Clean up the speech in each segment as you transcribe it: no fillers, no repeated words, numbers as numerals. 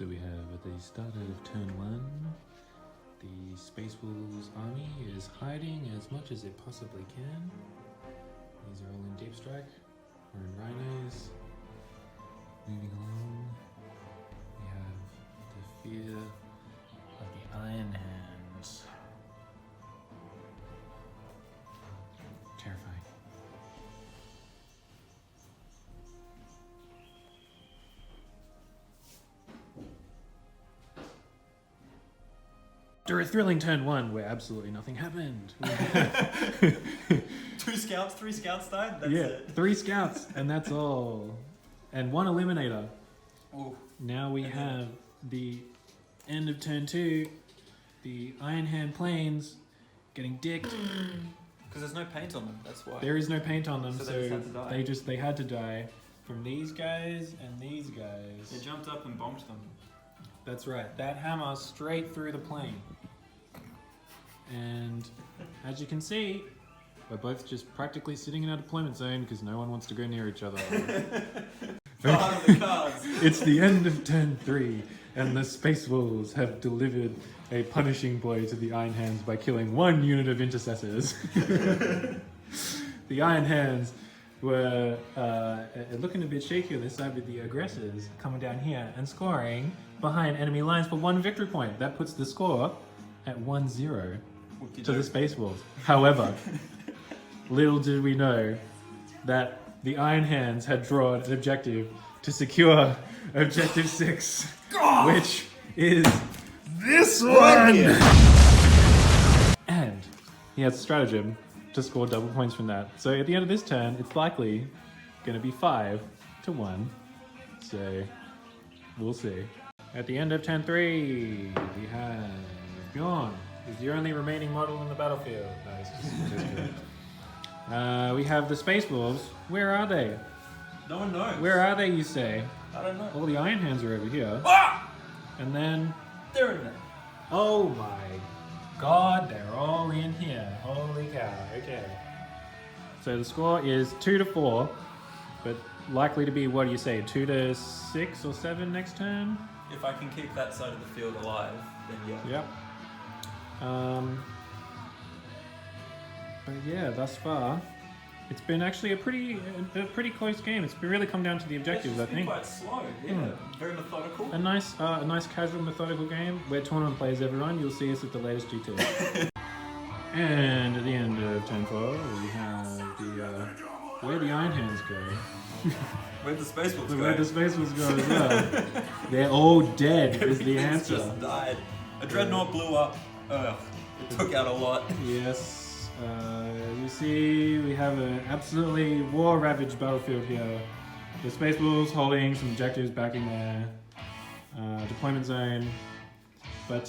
So we have at the start of turn 1, the Space Wolves army is hiding as much as it possibly can. These are all in deep strike. We're in rhinos. Moving along, we have the fear of the Iron Hands. Terrifying. After a thrilling turn 1 where absolutely nothing happened. 3 scouts died? That's yeah, it. 3 scouts, and that's all. And 1 eliminator. Ooh. Now we have the end of turn 2, the Iron Hand planes getting dicked. Because there's no paint on them, that's why. There is no paint on them, So so they had to die from these guys and these guys. They jumped up and bombed them. That's right, that hammer straight through the plane. And as you can see, we're both just practically sitting in our deployment zone because no one wants to go near each other. Part of the cards. It's the end of turn 3, and the Space Wolves have delivered a punishing blow to the Iron Hands by killing 1 unit of intercessors. The Iron Hands were looking a bit shaky on this side with the aggressors coming down here and scoring behind enemy lines for 1 victory point. That puts the score at 1-0 to the Space Wolves. However, little did we know that the Iron Hands had drawn an objective to secure Objective 6, which is this one! And he has a stratagem to score double points from that. So at the end of this turn, it's likely going to be 5-1. So we'll see. At the end of turn 3, we have Bjorn. He's the only remaining model in the battlefield. No, it's just kidding. We have the Space Wolves. Where are they? No one knows. Where are they, you say? I don't know. All the Iron Hands are over here. Ah! And then... They're in there. Oh my god, they're all in here. Holy cow. Okay. So the score is 2-4, but likely to be, what do you say, 2-6 or 7 next turn? If I can keep that side of the field alive, then yeah. Yep. But yeah, thus far, it's been actually a pretty close game. It's really come down to the objectives, I think. Quite slow, yeah. Very methodical. A nice casual, methodical game where tournament players everyone. You'll see us at the latest GT. And at the end of turn 4, we have the where the Iron Hands go. Where'd the Space Wolves go? Where the Space Wolves go as well. They're all dead is the answer. Just died. A dreadnought blew up. Ugh. It took out a lot. Yes. You see, we have an absolutely war-ravaged battlefield here. The Space Wolves holding some objectives back in their deployment zone. But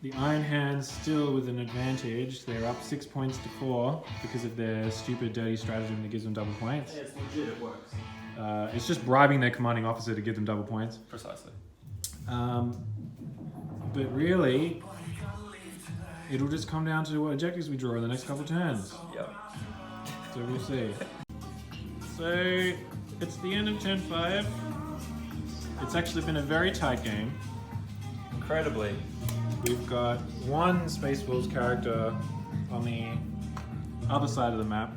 the Iron Hands still with an advantage. They're up 6 points to 4 because of their stupid, dirty stratagem that gives them double points. Yeah, it's legit, it works. It's just bribing their commanding officer to give them double points. Precisely. But really, it'll just come down to what objectives we draw in the next couple of turns. Yep. So we'll see. So it's the end of turn 5. It's actually been a very tight game. Incredibly. We've got 1 Space Wolves character on the other side of the map,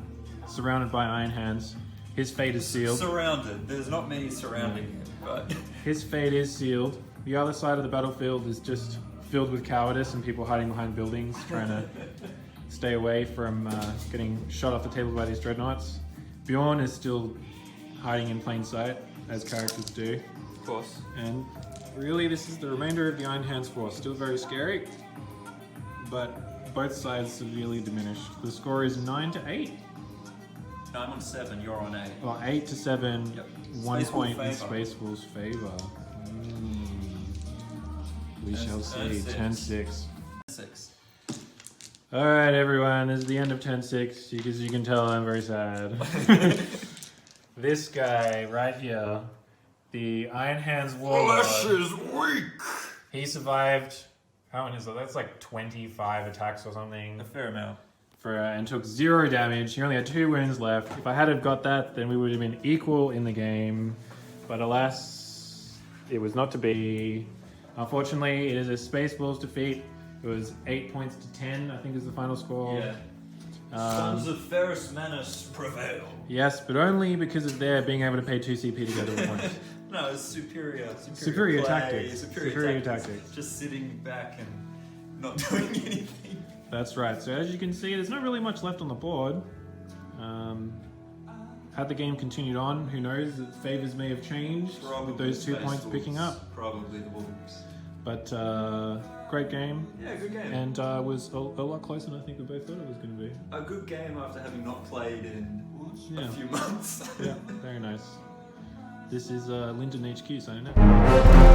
surrounded by Iron Hands. His fate is sealed. Surrounded. There's not many surrounding him, but... His fate is sealed. The other side of the battlefield is just filled with cowardice and people hiding behind buildings, trying to stay away from getting shot off the table by these dreadnoughts. Bjorn is still hiding in plain sight, as characters do. Of course. And really, this is the remainder of the Iron Hands force. Still very scary, but both sides severely diminished. The score is 9-8. I'm on 7, you're on 8. Or 8-7, Yep. 1 Space point Wolf in favor. Space Wolves' favor. We shall see. 10-6. 10-6. Alright everyone, this is the end of 10-6. As you can tell, I'm very sad. This guy right here, the Iron Hands Warlord. Flesh is weak! He survived, how many is that? That's like 25 attacks or something. A fair amount. And took 0 damage. He only had 2 wounds left. If I had have got that, then we would have been equal in the game. But alas, it was not to be. Unfortunately, it is a Spaceballs defeat. It was 8 points to 10, I think is the final score. Yeah. Sons of Ferris Manus prevail. Yes, but only because of their being able to pay 2 CP to get to the point. No, it's superior Superior play, tactics. Superior tactics. Just sitting back and not doing anything. That's right. So as you can see, there's not really much left on the board. Had the game continued on, who knows? The favors may have changed with those 2 points picking up. Probably the Wolves. But great game. Yeah, good game. And was a lot closer than I think we both thought it was going to be. A good game after having not played in Yeah. a few months. Yeah, very nice. This is Lyndon HQ signing out.